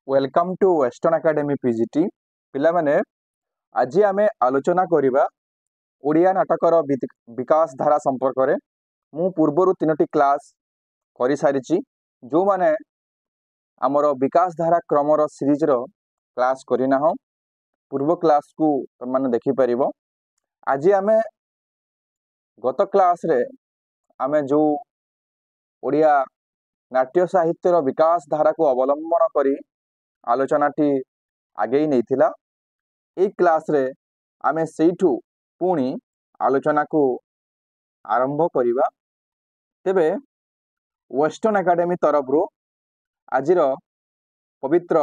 Welcome to western academy PGT पिला माने आज आम आलोचना करिबा ओडिया नाटकर विकास धारा संपर्क में मु पूर्वर तीनोटी क्लास करि सारिची जो माने आमर विकास धारा क्रमर सीरीज रो क्लास करिना हो पूर्व क्लास को तुम माने देखि परिबो। आज आम गत क्लास रे आम जो ओडिया नाट्य साहित्यर विकास धारा को अवलंबन करी आलोचनाटी आगे नहीं थिला। एक क्लास रे आमे सेठू पुणी आलोचना को आरंभ करिबा। तेबे वेस्टर्न एकेडमी तरफ रो आजिर पवित्र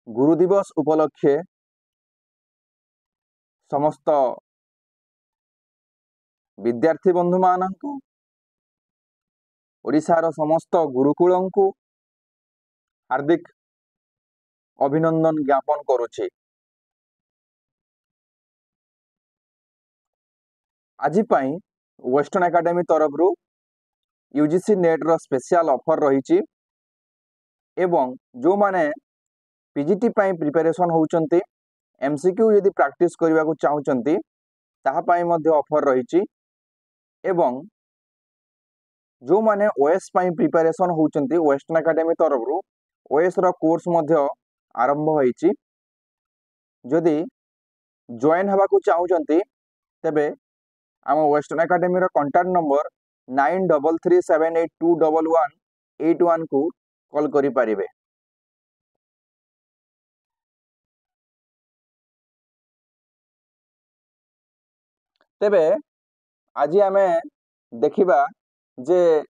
गुरु दिवस उपलक्षे समस्त विद्यार्थी बंधु मानक ओडिशार समस्त गुरुकुलों को हार्दिक अभिनंदन ज्ञापन करुचे। आज वेस्टर्न एकेडमी तरफ रू यूजीसी नेट रो स्पेशल ऑफर रही एवं जो माने पीजीटी प्रिपरेशन होउचंती एमसीक्यू यदि प्रैक्टिस करने को चाहूचंती ताहा पाई मध्य ऑफर रही एवं जो माने ओएस प्रिपरेशन होउचंती वेस्टर्न एकेडमी तरफ रू ओएस रो कोर्स मध्य आरंभ होईची। जदि जॉइन हवा को चाहूचंती तेबे आम वेस्टर्न एकेडमी रो कांटेक्ट नंबर 9337821181 को कॉल करि परिबे। तेबे आज आमे देखिबा जे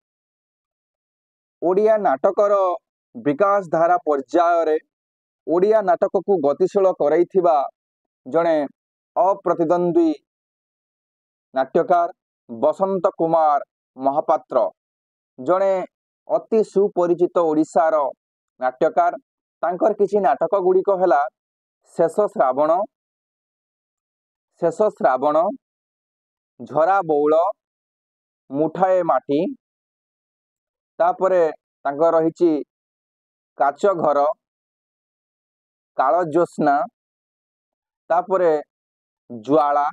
ओडिया नाटकर विकास धारा पर्याय रे ओडिया नाटक को गतिशील करैथिबा जणे अप्रतिद्वंद्वी नाट्यकार बसंत कुमार महापात्र जणे अति सुपरिचित ओडिशार नाट्यकार। तांकर किछि नाटक गुड़िक हैला शेष श्रावण झरा बौल मुठाए माटी तापरे तांकर रहिछि काच घर काल ज्योत्स्ना तापरे ज्वाला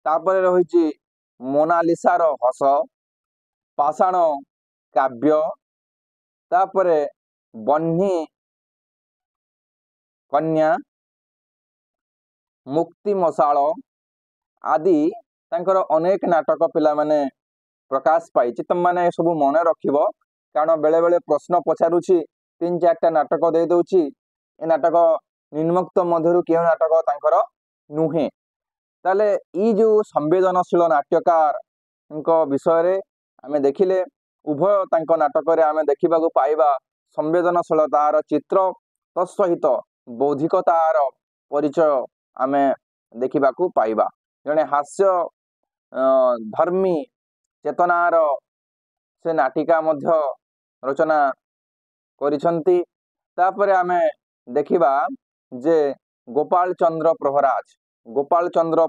तापरे रहिछि मोनालिसार हस पाषाण काव्य तापरे बन्ही कन्या मुक्ति मशाल आदि तांकर अनेक नाटक पिला माने प्रकाश पाई। तुम मैंने सब मन रखिब कारण बेले बेले प्रश्न पचारुछि 3-4टा नाटक दे दउछि ए नाटक निम्नोक्त मध्यरु केउ नाटक तांकर नुहे ताले ई जो संवेदनशील नाट्यकार विषय रे आमे देखिले उभय तांको नाटक रे आमे देखिबा को पाइबा संवेदनशीलतार चित्र तत्सहित बौद्धिकतार परिचय आमे देखिबा को पाइबा। जने हास्य धर्मी चेतनार से नाटिका मध्य रचना करिसंती। तापरे आमे देखिबा जे गोपाल चंद्र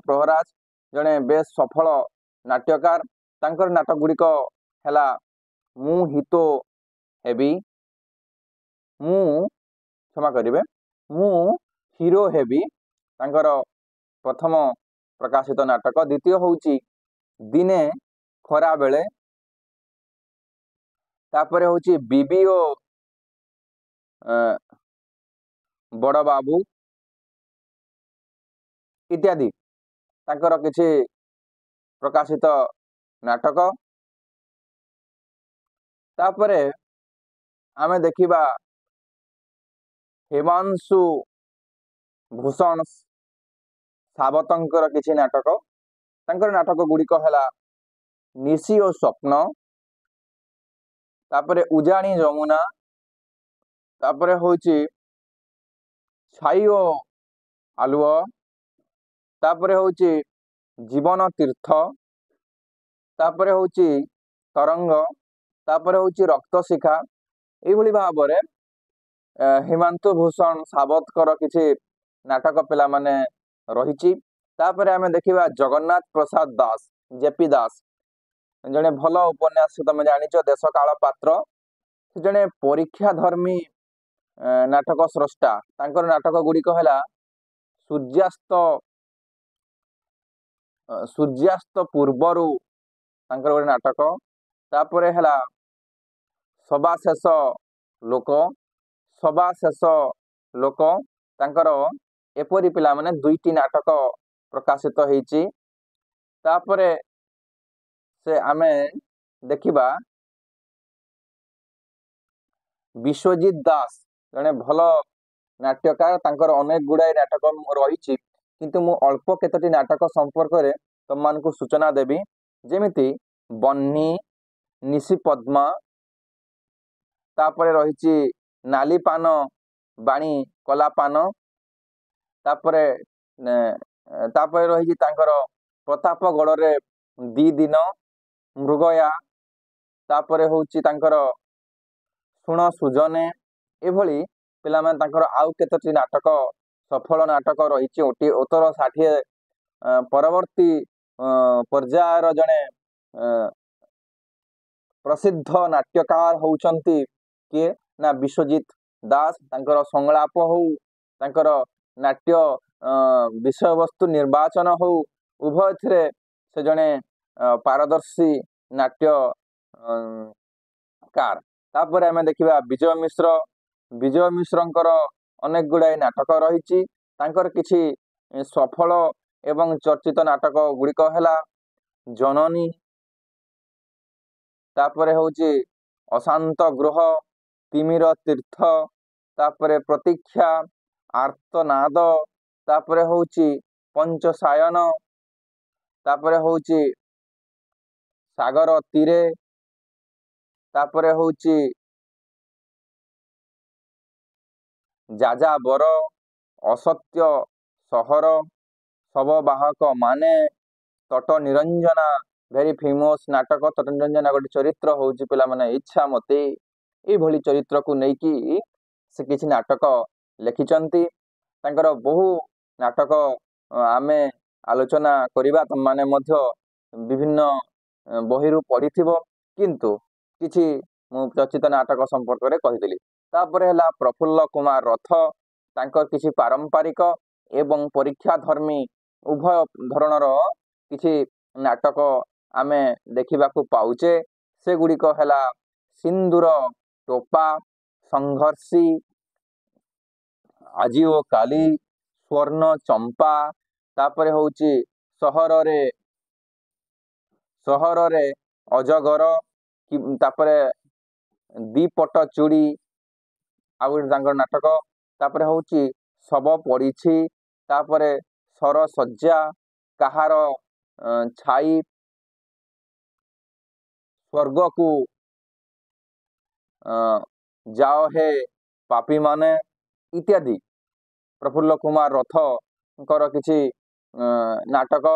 प्रहराज जने बेस सफल नाट्यकार। तांकर नाटक गुड़िक हैला मु हितो हेबी मु क्षमा करिवे मु हीरो हेबी तांकर प्रथम प्रकाशित नाटक। द्वितीय होउची दिने खरा बेले तापरे होउची बीबीओ बड़ बाबू इत्यादि तांकर किछि प्रकाशित नाटक। तापरे आमे देखिबा हिमांशु भूषण सावतंकर किछि नाटक। तांकर नाटक गुड़िक हैला निशी और स्वप्न तापरे उजाणी जमुना तापरे होउची छाई और आलुओ तापरे होउची जीवन तीर्थ तापरे होउची तरंग तापरे होउची रक्त शिखा। एभली भाबरे हिमांशु भूषण सावतकर किछि नाटक पिला माने रहिछि। तापरे आमे देखिबा जगन्नाथ प्रसाद दास जेपी दास जने भल उपन्यास तुम जानिଛ देश काल पात्र से जड़े परीक्षा धर्मी नाटक स्रष्टा। तांकर नाटक गुड़िक है सूर्यास्त सूर्यास्त पूर्वर तांकर गोटे नाटक। तापर है सभा शेष लोक सभा शेष लोक तांकर एपरी पिला माने दुईटी नाटक प्रकाशित होईची। तापरे से आमे देखिबा विश्वजीत दास जड़े भल नाट्यकार। तांकर अनेक गुड़ाई नाटक रही किंतु मु अल्प केतोटी नाटक संपर्क में तुम मान सूचना देवी। जेमिति बन्नी निशी पद्मा तापरे रही नाली पान बाणी कला पान तापरे तापरे रही तांकर प्रतापगढ़ रे दी दिन मृगया तापरे होची तांकर सुण सुजने एभली पिला माने तांकर आउ केतोटी नाटक सफल नाटक रही। उत्तर 60 परवर्ती पर्यायर जड़े प्रसिद्ध नाट्यकार होउचंती किए ना विश्वजीत दास। तांकर संलाप हो तांकर नाट्य विषय वस्तु निर्वाचन हो उभय थे से जड़े पारदर्शी नाट्य कार। तापर आम देखा विजय मिश्र। विजय मिश्रंकर अनेक गुड़ाई नाटक रही। तांकर किछि सफल एवं चर्चित नाटक गुड़िक है जननी तापरे होची अशांत गृह तिमिर तीर्थ तापरे प्रतीक्षा आर्तनाद तापरे होची पंचसायन तापरे होची सागर तीरे तापरे होची जाजाबर असत्य सहर शववाहक माने तट निरंजना भेरी फेमस नाटक। तट निरंजना गोटे चरित्र होची पिला माने इच्छा मते ये चरित्र को लेकिन से किसी नाटक लिखिचंती। तांकर बहु नाटक आमे आलोचना करिबा तुम माने मध्य विभिन्न बहिरु पढ़िथिबो किंतु किछि मु चर्चित नाटक संपर्क में कहिदेली। तापर है प्रफुल्ल कुमार रथ। तांकर किछि पारंपरिक एवं परीक्षा धर्मी उभय धरणर किछि नाटक आमे देखिबाकू पाउचे। से गुड़िक है सिंदूर टोपा संघर्षी आजी ओ काली स्वर्ण चंपा तापरे होची सहर रे अजगर तापरे दीपट चूड़ी आ गोटे नाटक। तापरे होची सब पड़ी तापरे सर सज्जा कहार छाई स्वर्ग को जाओ हे पापी माने इत्यादि प्रफुल्ल कुमार रथकर किछि नाटक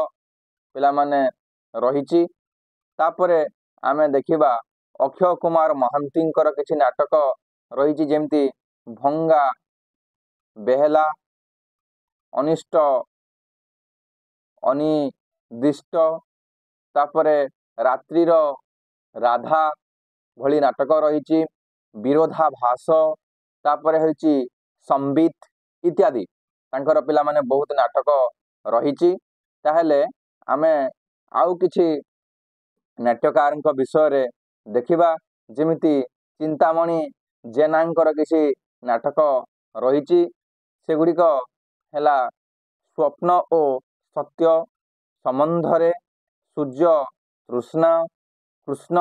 पिला माने रही। तापरे आमे देखिबा अक्षय कुमार महांतींकर किछि नाटक रही जेमती भंगा बेहला अनिष्ट अनिदिष्ट तापरे रात्रिर राधा भली नाटक रही। विरोधाभास तापरे होची संबित इत्यादि तांकर पिला माने बहुत नाटक रही। ताहेले आमे आउ किछि नाट्यकार विषय रे देखिबा जेमिति चिंतामणि जेनांकर किछि नाटक रही। से गुड़िक है स्वप्न ओ सत्य संबंधरे सूर्य तृष्णा कृष्ण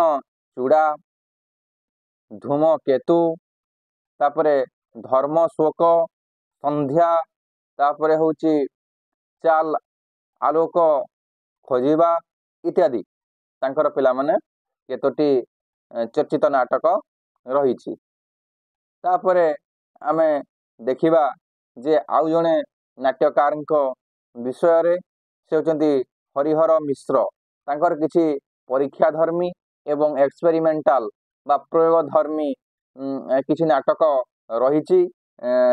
चूड़ा धूमकेतु तापरे धर्म शोक संध्या तापरे होची चाल आलोक खोजिबा इत्यादि तांकर पिला माने केतोटी चर्चित नाटक रही। तापरे आमे देखिबा जे आउ जणे नाट्यकार विषय रे से होचंती हरिहर मिश्र। तांकर किछि परीक्षा धर्मी एवं एक्सपेरिमेंटाल बा प्रयोग धर्मी किछि नाटक रही।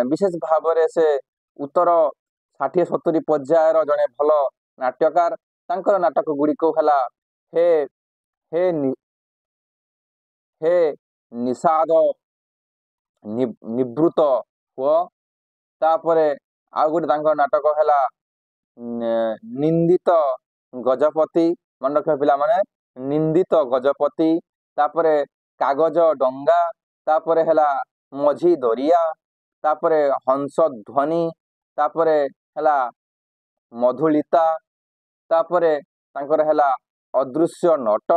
विशेष भाव से उत्तर 60-70 पर्यायर जड़े भल नाट्यकार। तांकर नाटक गुड़िक है हे हे हे ନିଷାଦ ନିବୃତ ହୁଅ। ତାପରେ ଆଉ ଗୋଟେ ତାଙ୍କ ନାଟକ ହେଲା ନିନ୍ଦିତ ଗଜପତି। ମନେ ରଖିବା ପିଲାମାନେ, ନିନ୍ଦିତ ଗଜପତି। ତାପରେ କାଗଜ ଡଙ୍ଗା। ତାପରେ ହେଲା ମଝି ଦରିଆ। ତାପରେ ହଂସ ଧ୍ୱନି। ତାପରେ ହେଲା ମଧୁଳିତା। ତାପରେ ତାଙ୍କର ହେଲା ଅଦୃଶ୍ୟ ନଟ।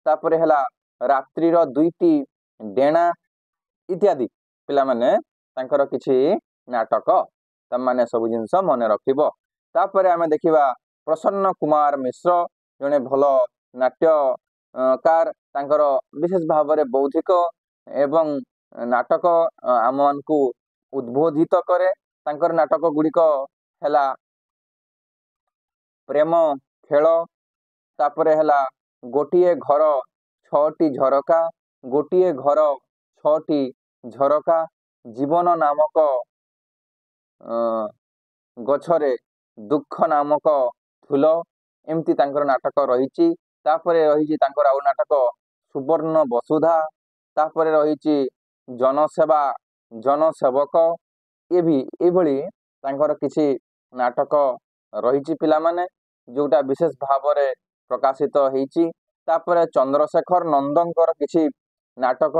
ତାପରେ ହେଲା ରାତ୍ରିର ଦୁଇଟି ଡେଣା ଇତ୍ୟାଦି। ପିଲାମାନେ ତାଙ୍କର କିଛି ନାଟକ ତମାନେ ସବୁ ଜିନିଷ ମନେ ରଖିବ। ତାପରେ ଆମେ ଦେଖିବା ପ୍ରସନ୍ନ କୁମାର ମିଶ୍ର, ଜଣେ ଭଲ ନାଟ୍ୟକାର। ତାଙ୍କର ବିଶେଷ ଭାବରେ ବୌଦ୍ଧିକ ଏବଂ ନାଟକ ଆମମାନଙ୍କୁ ଉଦ୍ବୋଧିତ କରେ। ତାଙ୍କର ନାଟକ ଗୁଡ଼ିକ ହେଲା ପ୍ରେମ ଖେଳ। ତାପରେ ହେଲା ଗୋଟିଏ ଘର 6ଟି ଝରକା। ଗୋଟିଏ ଘର 6ଟି ଝରକା। ଜୀବନ ନାମକ ଗଛରେ ଦୁଃଖ ନାମକ ଫୁଲ। ଏମିତି ତାଙ୍କର ନାଟକ ରହିଛି। ତାପରେ ରହିଛି ତାଙ୍କର ଆଉ ନାଟକ ସୁବର୍ଣ୍ଣ ବସୁଧା। ତାପରେ ରହିଛି ଜନସେବା ଜନସେବକ। ଏଭଳି ତାଙ୍କର କିଛି ନାଟକ ରହିଛି ପିଲାମାନେ, ଯେଉଁଟା ବିଶେଷ ଭାବରେ ପ୍ରକାଶିତ ହେଇଛି। ତାପରେ ଚନ୍ଦ୍ରଶେଖର ନନ୍ଦଙ୍କର କିଛି ନାଟକ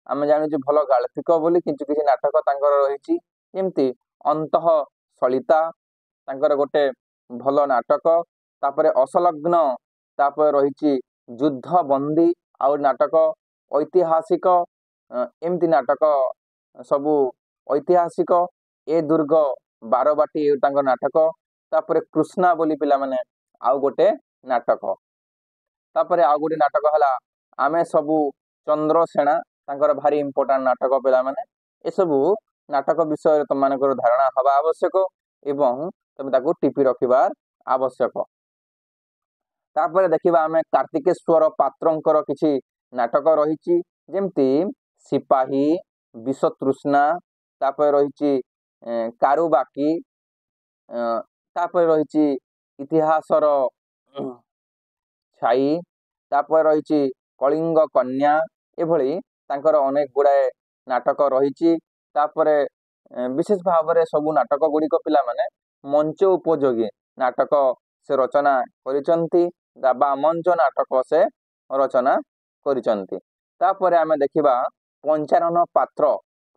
ଆମେ ଜାଣିଛୁ ଭଲ ଗାଳ୍ପିକ ବୋଲି, କିଛି କିଛି ନାଟକ ତାଙ୍କର ରହିଛି। ଯେମିତି ଅନ୍ତଃ ସଳିତା ତାଙ୍କର ଗୋଟେ ଭଲ ନାଟକ। ତାପରେ ଅସଲଗ୍ନ। ତାପରେ ରହିଛି ଯୁଦ୍ଧ ବନ୍ଦୀ ଆଉ ନାଟକ। ଐତିହାସିକ ଏମିତି ନାଟକ ସବୁ ଐତିହାସିକ। ଏ ଦୁର୍ଗ ବାରବାଟୀ ତାଙ୍କ ନାଟକ। ତାପରେ କୃଷ୍ଣା ବୋଲି ପିଲାମାନେ ଆଉ ଗୋଟେ ନାଟକ। ତାପରେ ଆଉ ଗୋଟେ ନାଟକ ହେଲା ଆମେ ସବୁ ଚନ୍ଦ୍ରସେଣା। ତାଙ୍କର ଭାରି ଇମ୍ପୋର୍ଟାଣ୍ଟ ନାଟକ ପିଲାମାନେ। ଏସବୁ ନାଟକ ବିଷୟରେ ତମମାନଙ୍କର ଧାରଣା ହେବା ଆବଶ୍ୟକ ଏବଂ ତମେ ତାକୁ ଟିପି ରଖିବା ଆବଶ୍ୟକ। ତାପରେ ଦେଖିବା ଆମେ କାର୍ତ୍ତିକେଶ୍ୱର ପାତ୍ରଙ୍କର କିଛି ନାଟକ ରହିଛି, ଯେମିତି ସିପାହୀ, ବିଷତୃଷ୍ଣା। ତାପରେ ରହିଛି କାରୁବାକି। ତାପରେ ରହିଛି ଇତିହାସର ଛାଇ। ତାପରେ ରହିଛି କଳିଙ୍ଗ କନ୍ୟା। ଏଭଳି ତାଙ୍କର ଅନେକ ଗୁଡ଼ାଏ ନାଟକ ରହିଛି। ତାପରେ ବିଶେଷ ଭାବରେ ସବୁ ନାଟକ ଗୁଡ଼ିକ ପିଲାମାନେ ମଞ୍ଚ ଉପଯୋଗୀ ନାଟକ ସେ ରଚନା କରିଛନ୍ତି ବା ମଞ୍ଚ ନାଟକ ସେ ରଚନା କରିଛନ୍ତି। ତାପରେ ଆମେ ଦେଖିବା ପଞ୍ଚାନନ ପାତ୍ର।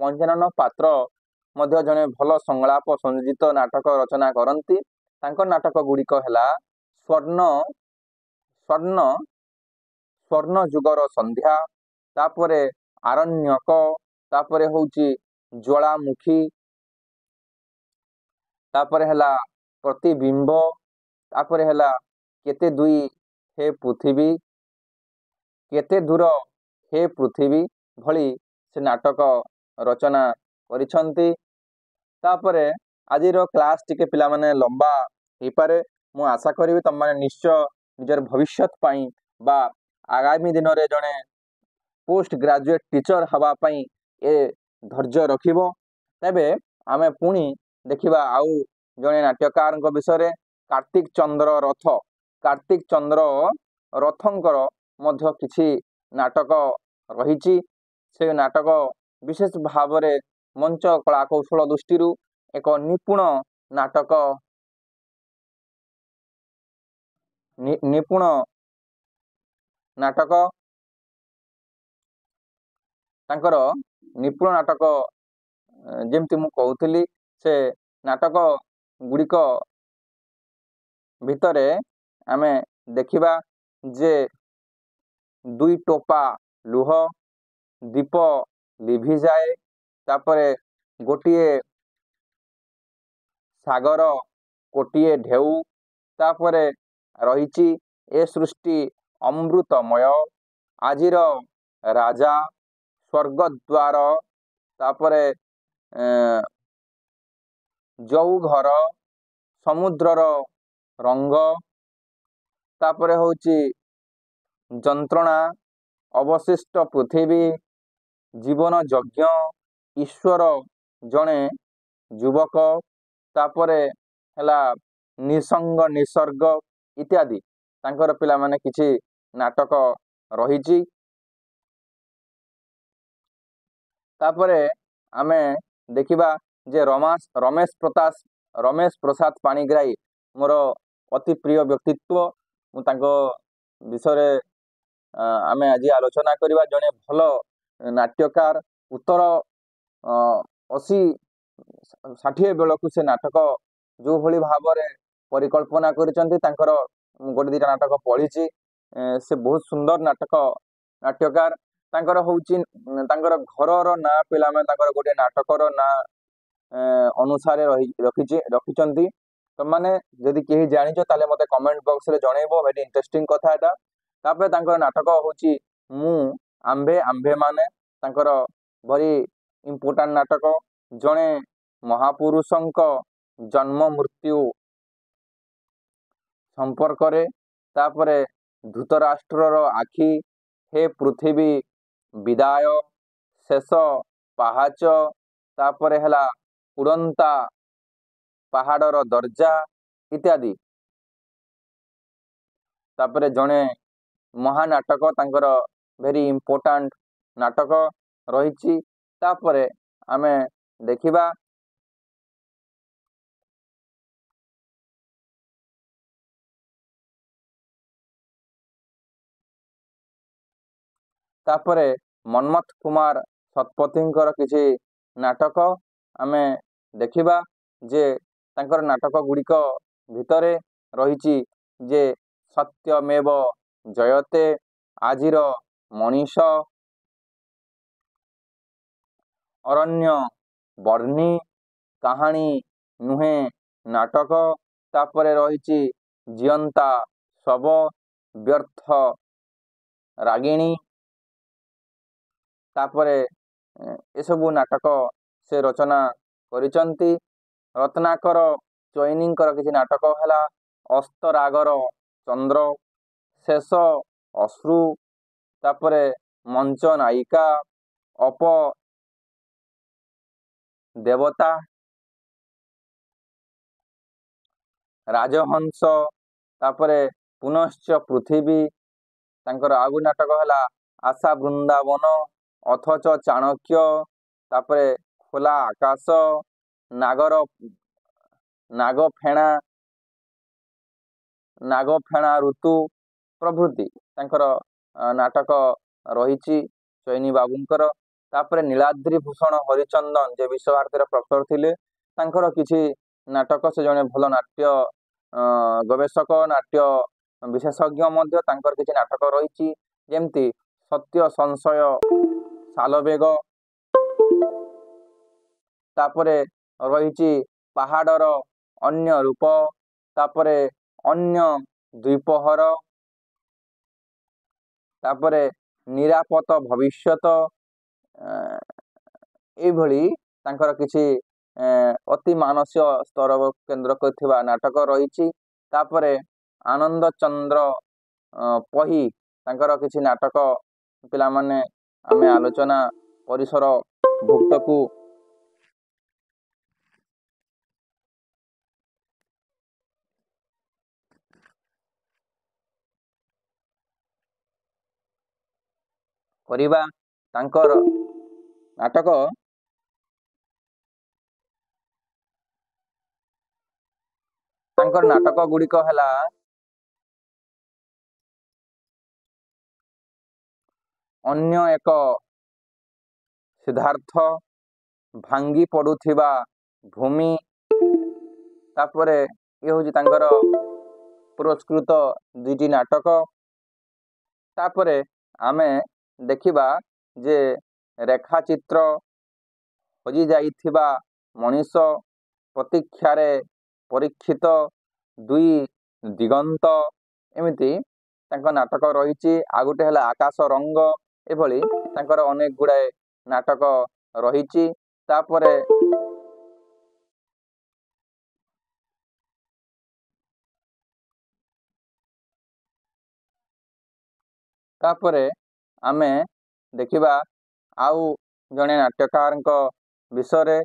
ପଞ୍ଚାନନ ପାତ୍ର ମଧ୍ୟ ଜଣେ ଭଲ ସଂଳାପ ସଂଯୋଜିତ ନାଟକ ରଚନା କରନ୍ତି। ତାଙ୍କ ନାଟକ ଗୁଡ଼ିକ ହେଲା ସ୍ୱର୍ଣ୍ଣ ଯୁଗର ସନ୍ଧ୍ୟା। ତାପରେ ଆରଣ୍ୟକ। ତାପରେ ହେଉଛି ଜ୍ୱାଳାମୁଖୀ। ତାପରେ ହେଲା ପ୍ରତିବିମ୍ବ। ତାପରେ ହେଲା କେତେ ଦୁଇ ହେ ପୃଥିବୀ, କେତେ ଦୂର ହେ ପୃଥିବୀ ଭଳି ସେ ନାଟକ ରଚନା କରିଛନ୍ତି। ତାପରେ ଆଜିର କ୍ଲାସ୍ ଟିକେ ପିଲାମାନେ ଲମ୍ବା ହେଇପାରେ। ମୁଁ ଆଶା କରିବି ତୁମମାନେ ନିଶ୍ଚୟ ନିଜର ଭବିଷ୍ୟତ ପାଇଁ ବା ଆଗାମୀ ଦିନରେ ଜଣେ ପୋଷ୍ଟ ଗ୍ରାଜୁଏଟ୍ ଟିଚର ହେବା ପାଇଁ ଏ ଧୈର୍ଯ୍ୟ ରଖିବ। ତେବେ ଆମେ ପୁଣି ଦେଖିବା ଆଉ ଜଣେ ନାଟ୍ୟକାରଙ୍କ ବିଷୟରେ, କାର୍ତ୍ତିକ ଚନ୍ଦ୍ର ରଥ। କାର୍ତ୍ତିକ ଚନ୍ଦ୍ର ରଥଙ୍କର ମଧ୍ୟ କିଛି ନାଟକ ରହିଛି। ସେ ନାଟକ ବିଶେଷ ଭାବରେ ମଞ୍ଚ କଳା କୌଶଳ ଦୃଷ୍ଟିରୁ ଏକ ନିପୁଣ ନାଟକ ତାଙ୍କର ନିପୁଣ ନାଟକ ଯେମିତି ମୁଁ କହୁଥିଲି, ସେ ନାଟକ ଗୁଡ଼ିକ ଭିତରେ ଆମେ ଦେଖିବା ଯେ ଦୁଇ ଟୋପା ଲୁହ, ଦୀପ ଲିଭିଯାଏ। ତାପରେ ଗୋଟିଏ ସାଗର, ଗୋଟିଏ ଢେଉ। ତାପରେ ରହିଛି ଏ ସୃଷ୍ଟି ଅମୃତମୟ, ଆଜିର ରାଜା, ସ୍ୱର୍ଗଦ୍ୱାର। ତାପରେ ଯଉ ଘର, ସମୁଦ୍ରର ରଙ୍ଗ। ତାପରେ ହେଉଛି ଯନ୍ତ୍ରଣା, ଅବଶିଷ୍ଟ ପୃଥିବୀ, ଜୀବନ ଯଜ୍ଞ, ଈଶ୍ୱର ଜଣେ ଯୁବକ। ତାପରେ ହେଲା ନିସଙ୍ଗ ନିସର୍ଗ ଇତ୍ୟାଦି ତାଙ୍କର ପିଲାମାନେ କିଛି ନାଟକ ରହିଛି। ତାପରେ ଆମେ ଦେଖିବା ଯେ ରମେଶ ପ୍ରସାଦ ପାଣିଗ୍ରାହୀ ମୋର ଅତି ପ୍ରିୟ ବ୍ୟକ୍ତିତ୍ୱ। ମୁଁ ତାଙ୍କ ବିଷୟରେ ଆମେ ଆଜି ଆଲୋଚନା କରିବା। ଜଣେ ଭଲ ନାଟ୍ୟକାର। ଉତ୍ତର 80-60 ବେଳକୁ ସେ ନାଟକ ଯେଉଁଭଳି ଭାବରେ ପରିକଳ୍ପନା କରିଛନ୍ତି, ତାଙ୍କର ମୁଁ ଗୋଟେ ଦୁଇଟା ନାଟକ ପଢ଼ିଛି। ସେ ବହୁତ ସୁନ୍ଦର ନାଟ୍ୟକାର। ତାଙ୍କର ହେଉଛି ତାଙ୍କର ଘରର ନାଁ ପିଲାମାନେ ତାଙ୍କର ଗୋଟେ ନାଟକର ନାଁ ଅନୁସାରେ ରଖିଛନ୍ତି। ତମାନେ ଯଦି କେହି ଜାଣିଛ ତାହେଲେ ମୋତେ କମେଣ୍ଟ ବକ୍ସରେ ଜଣେଇବ। ଭେରି ଇଣ୍ଟରେଷ୍ଟିଂ କଥା ଏଟା। ତାପରେ ତାଙ୍କର ନାଟକ ହେଉଛି ମୁଁ ଆମ୍ଭେ ଆମ୍ଭେମାନେ। ତାଙ୍କର ଭରି ଇମ୍ପୋର୍ଟାଣ୍ଟ ନାଟକ। ଜଣେ ମହାପୁରୁଷଙ୍କ ଜନ୍ମ ମୃତ୍ୟୁ ସମ୍ପର୍କରେ। ତାପରେ ଧୃତରାଷ୍ଟ୍ରର ଆଖି, ହେ ପୃଥିବୀ ବିଦାୟ, ଶେଷ ପାହାଚ, ତାପରେ ହେଲା ଉଡ଼ନ୍ତା ପାହାଡ଼ର ଦରଜା ଇତ୍ୟାଦି। ତାପରେ ଜଣେ ମହାନାଟକ, ତାଙ୍କର ଭେରି ଇମ୍ପୋର୍ଟାଣ୍ଟ ନାଟକ ରହିଛି। ତାପରେ ଆମେ ଦେଖିବା ତାପରେ ମନ୍ମଥ କୁମାର ଶତପଥୀଙ୍କର କିଛି ନାଟକ ଆମେ ଦେଖିବା। ଯେ ତାଙ୍କର ନାଟକ ଗୁଡ଼ିକ ଭିତରେ ରହିଛି ଯେ ସତ୍ୟମେବ ଜୟତେ, ଆଜିର ମଣିଷ, ଅରଣ୍ୟ ବର୍ଣ୍ଣି, କାହାଣୀ ନୁହେଁ ନାଟକ। ତାପରେ ରହିଛି ଜିଅନ୍ତା ଶବ, ବ୍ୟର୍ଥ ରାଗିଣୀ। ତାପରେ ଏସବୁ ନାଟକ ସେ ରଚନା କରିଛନ୍ତି। ରତ୍ନାକର ଚୈନୀଙ୍କର କିଛି ନାଟକ ହେଲା ଅସ୍ତରାଗର ଚନ୍ଦ୍ର, ଶେଷ ଅଶ୍ରୁ, ତାପରେ ମଞ୍ଚ ନାୟିକା, ଦେବତା, ରାଜହଂସ, ତାପରେ ପୁନଶ୍ଚ ପୃଥିବୀ। ତାଙ୍କର ଆଉ ଗୋଟେ ନାଟକ ହେଲା ଆଶା ବୃନ୍ଦାବନ, ଅଥଚ ଚାଣକ୍ୟ, ତାପରେ ଖୋଲା ଆକାଶ, ନାଗଫେଣା ଋତୁ ପ୍ରଭୃତି ତାଙ୍କର ନାଟକ ରହିଛି ଚୈନୀ ବାବୁଙ୍କର। ତାପରେ ନୀଳାଦ୍ରି ଭୂଷଣ ହରିଚନ୍ଦନ ଯେ ବିଶ୍ୱଭାରତୀର ପ୍ରଫେସର ଥିଲେ, ତାଙ୍କର କିଛି ନାଟକ, ସେ ଜଣେ ଭଲ ନାଟ୍ୟ ଗବେଷକ, ନାଟ୍ୟ ବିଶେଷଜ୍ଞ ମଧ୍ୟ। ତାଙ୍କର କିଛି ନାଟକ ରହିଛି ଯେମିତି ସତ୍ୟ ସଂଶୟ ସାଲବେଗ, ତାପରେ ରହିଛି ପାହାଡ଼ର ଅନ୍ୟ ରୂପ, ତାପରେ ଅନ୍ୟ ଦ୍ୱିପହର, ତାପରେ ନିରାପତ ଭବିଷ୍ୟତ। ଏଇଭଳି ତାଙ୍କର କିଛି ଅତି ମାନସିକ ସ୍ତର କେନ୍ଦ୍ର କରିଥିବା ନାଟକ ରହିଛି। ତାପରେ ଆନନ୍ଦ ଚନ୍ଦ୍ର ପହି, ତାଙ୍କର କିଛି ନାଟକ ପିଲାମାନେ ଆମେ ଆଲୋଚନା ପରିସର ଭୁକ୍ତକୁ କରିବା। ତାଙ୍କର ନାଟକ ଗୁଡ଼ିକ ହେଲା ଅନ୍ୟ ଏକ ସିଦ୍ଧାର୍ଥ, ଭାଙ୍ଗି ପଡ଼ୁଥିବା ଭୂମି। ତାପରେ ଇଏ ହେଉଛି ତାଙ୍କର ପୁରସ୍କୃତ ଦୁଇଟି ନାଟକ। ତାପରେ ଆମେ ଦେଖିବା ଯେ ରେଖାଚିତ୍ର, ହଜିଯାଇଥିବା ମଣିଷ, ପ୍ରତୀକ୍ଷାରେ ପରୀକ୍ଷିତ, ଦୁଇ ଦିଗନ୍ତ, ଏମିତି ତାଙ୍କ ନାଟକ ରହିଛି। ଆଉ ଗୋଟେ ହେଲା ଆକାଶ ରଙ୍ଗ। ଏଭଳି ତାଙ୍କର ଅନେକ ଗୁଡ଼ାଏ ନାଟକ ରହିଛି। ତାପରେ ଆମେ ଦେଖିବା ଆଉ ଜଣେ ନାଟ୍ୟକାରଙ୍କ ବିଷୟରେ।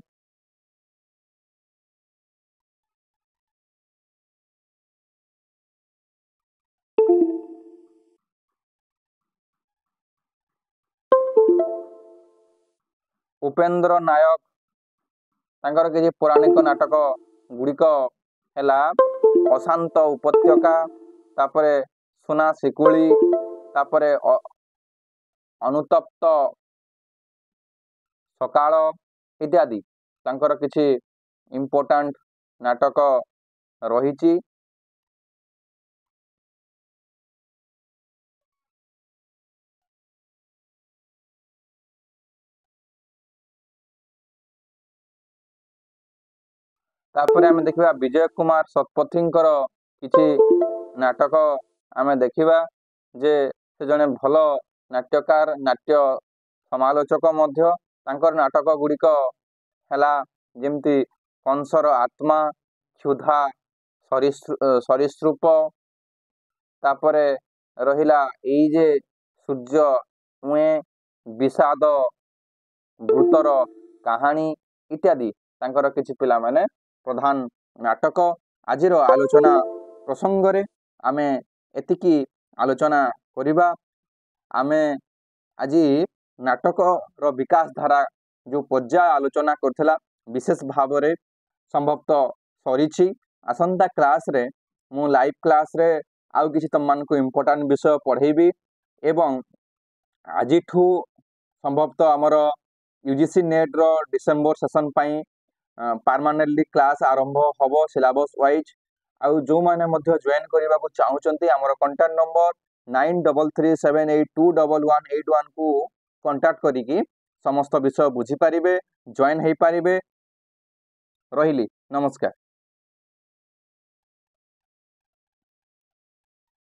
उपेन्द्र नायक तांकर किछि पौराणिक नाटक गुड़िक हैला अशांत उपत्यका, तापरे सुना शिकुली, तापरे अनुतप्त सकाळ इत्यादि तांकर किछि इम्पोर्टेंट नाटक रहिछि। तापरे आमे देखिबा विजय कुमार शतपथींकर किछि नाटक आमे देखिबा जे से जने भल नाट्यकार नाट्य समालोचक मध्य। तांकर नाटक गुड़िक हैला जेमती कंसर आत्मा, क्षुधा सरीसृप, तापरे रहिला एई जे सूर्य उए, विषाद भूतर कहानी इत्यादि तांकर किछि पिला माने प्रधान नाटक। आजिर आलोचना प्रसंग रे आमे एतिकी आलोचना करिबा। आमे आजि नाटक रो विकास धारा जो पर्याय आलोचना करथिला विशेष भाव रे संभवतः सरीछि। आसंता क्लास रे मु लाइव क्लास रे आउ किछि तम मान को इम्पोर्टेंट विषय पढ़ेबी एवं आजिठू संभवतः हमर यूजीसी नेट रो डिसेंबर सेशन पई परमानेंटली क्लास आरंभ हबो सिलेबस वाइज। आउ जो माने मध्य जॉइन करिबा को चाहुचंती हमर कांटेक्ट नंबर 9337821181 को कांटेक्ट करिकि समस्त विषय बुझी पारिबे, जॉइन हेई पारिबे। रहिली, नमस्कार।